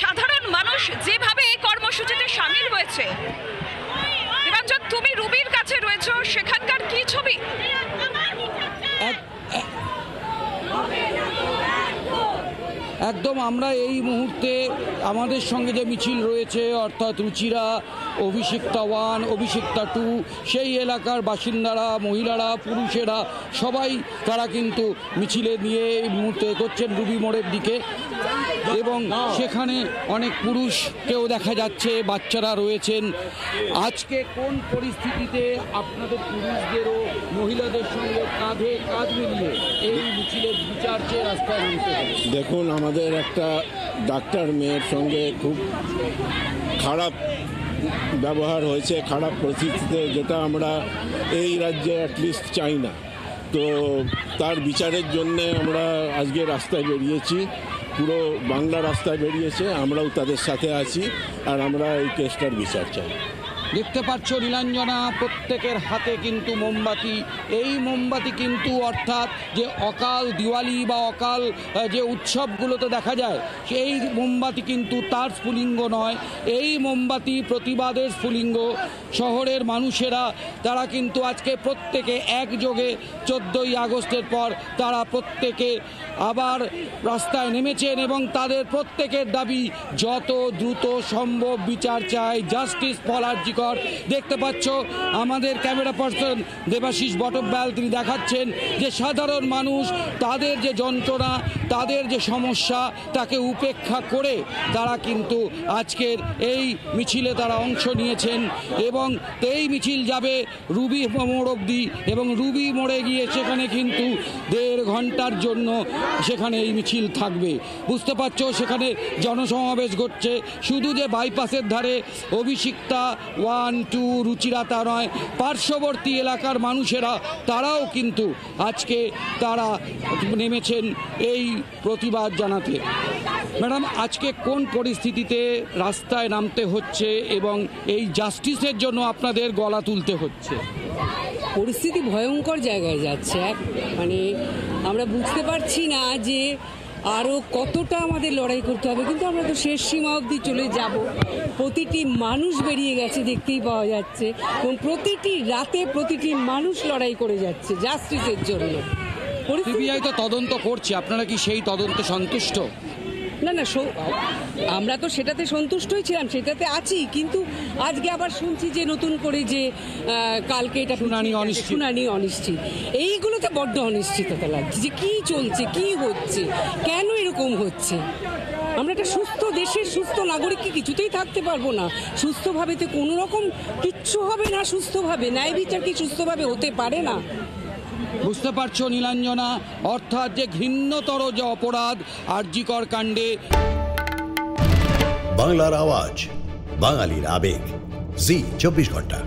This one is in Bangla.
সাধারণ মানুষ যেভাবে এই কর্মসূচিতে সামিল হয়েছে, নিরঞ্জন তুমি রুবির কাছে রয়েছো, সেখানকার কি ছবি? একদম আমরা এই মুহূর্তে আমাদের সঙ্গে যে মিছিল রয়েছে অর্থাৎ রুচিরা, অভিষিক্তা 1, অভিষিক্তা 2, সেই এলাকার বাসিন্দারা, মহিলারা, পুরুষেরা সবাই তারা কিন্তু মিছিলে নিয়ে এই মুহূর্তে এগোচ্ছেন রুবি মোড়ের দিকে। এবং সেখানে অনেক পুরুষকেও দেখা যাচ্ছে, বাচ্চারা রয়েছেন। আজকে কোন পরিস্থিতিতে আপনাদের পুরুষদেরও মহিলাদের সঙ্গে কাঁধে কাঁধ মিলিয়ে এই মিছিলের বিচার চেয়ে রাস্তায় নামতে হবে? দেখুন, আমাদের একটা ডাক্তার মেয়ের সঙ্গে খুব খারাপ ব্যবহার হয়েছে, খারাপ পরিস্থিতিতে, যেটা আমরা এই রাজ্যে অ্যাটলিস্ট চাই না। তো তার বিচারের জন্যে আমরা আজকে রাস্তায় বেরিয়েছি, পুরো বাংলা রাস্তায় বেরিয়েছে, আমরাও তাদের সাথে আছি, আর আমরা এই কেসটার বিচার চাই। দেখতে পাচ্ছ নীলাঞ্জনা, প্রত্যেকের হাতে কিন্তু মোমবাতি। এই মোমবাতি কিন্তু অর্থাৎ যে অকাল দিওয়ালি বা অকাল যে উৎসবগুলোতে দেখা যায়, সেই মোমবাতি কিন্তু তার স্ফুলিঙ্গ নয়, এই মোমবাতি প্রতিবাদের স্ফুলিঙ্গ। শহরের মানুষেরা তারা কিন্তু আজকে প্রত্যেকে একযোগে 14ই আগস্টের পর তারা প্রত্যেকে আবার রাস্তায় নেমেছেন এবং তাদের প্রত্যেকের দাবি যত দ্রুত সম্ভব বিচার চাই, জাস্টিস ফর আরজি কর। দেখতে পাচ্ছ আমাদের ক্যামেরা পার্সন দেবাশিস বটব্যাল, তিনি দেখাচ্ছেন যে সাধারণ মানুষ তাদের যে যন্ত্রণা, তাদের যে সমস্যা, তাকে উপেক্ষা করে তারা কিন্তু আজকের এই মিছিলে তারা অংশ নিয়েছেন। এবং এই মিছিল যাবে রুবি মোড় অবধি, এবং রুবি মোড়ে গিয়ে সেখানে কিন্তু 1.5 ঘন্টার জন্য সেখানে এই মিছিল থাকবে। বুঝতে পারছো সেখানে জনসমাবেশ ঘটছে। শুধু যে বাইপাসের ধারে অভিষিক্তা 1, 2, রুচিরা তা নয়, পার্শ্ববর্তী এলাকার মানুষেরা তারাও কিন্তু আজকে তারা নেমেছেন এই প্রতিবাদ জানাতে। ম্যাডাম, আজকে কোন পরিস্থিতিতে রাস্তায় নামতে হচ্ছে এবং এই জাস্টিসের জন্য আপনাদের গলা তুলতে হচ্ছে? পরিস্থিতি ভয়ঙ্কর জায়গায় যাচ্ছে। মানে আমরা বুঝতে পারছি না যে আরও কতটা আমাদের লড়াই করতে হবে, কিন্তু আমরা তো শেষ সীমা অবধি চলে যাব। প্রতিটি মানুষ বেরিয়ে গেছে, দেখতেই পাওয়া যাচ্ছে, এবং প্রতিটি রাতে প্রতিটি মানুষ লড়াই করে যাচ্ছে জাস্টিসের জন্য। সিবিআই তো তদন্ত করছে, আপনারা কি সেই তদন্তে সন্তুষ্ট? না, আমরা তো সেটাতে সন্তুষ্টই ছিলাম, সেটাতে আছি, কিন্তু আজকে আবার শুনছি যে নতুন করে যে কালকে এটা শুনানি অনিশ্চিত। এইগুলোতে বড্ড অনিশ্চিততা লাগছে যে কি চলছে, কি হচ্ছে, কেন এরকম হচ্ছে। আমরা একটা সুস্থ দেশের সুস্থ নাগরিক কি কিছুতেই থাকতে পারবো না? সুস্থভাবে তো কোনো রকম কিচ্ছু হবে না। সুস্থভাবে ন্যায় বিচার কি সুস্থভাবে হতে পারে না? বুঝতে পারছো নীলাঞ্জনা, অর্থাৎ যে ঘৃণ্যতর যে অপরাধ আরজি কর কাণ্ডে। বাংলার আওয়াজ, বাঙালির আবেগ, জি 24 ঘন্টা।